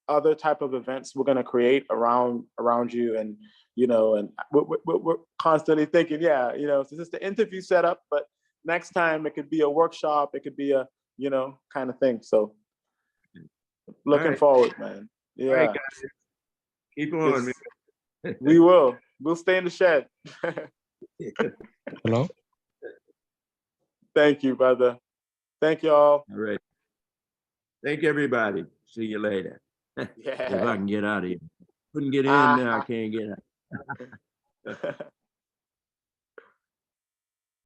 other type of events we're gonna create around you, and you know, and we're constantly thinking, yeah, you know, so this is the interview setup, but next time it could be a workshop, it could be a, you know, kind of thing. So looking forward, man. Yeah. All right, guys. Keep on, man. We will. We'll stay in the shed. Hello? Thank you, brother. Thank you all. All right. Thank you, everybody. See you later. Yeah. If I can get out of here. Couldn't get in now, I can't get out.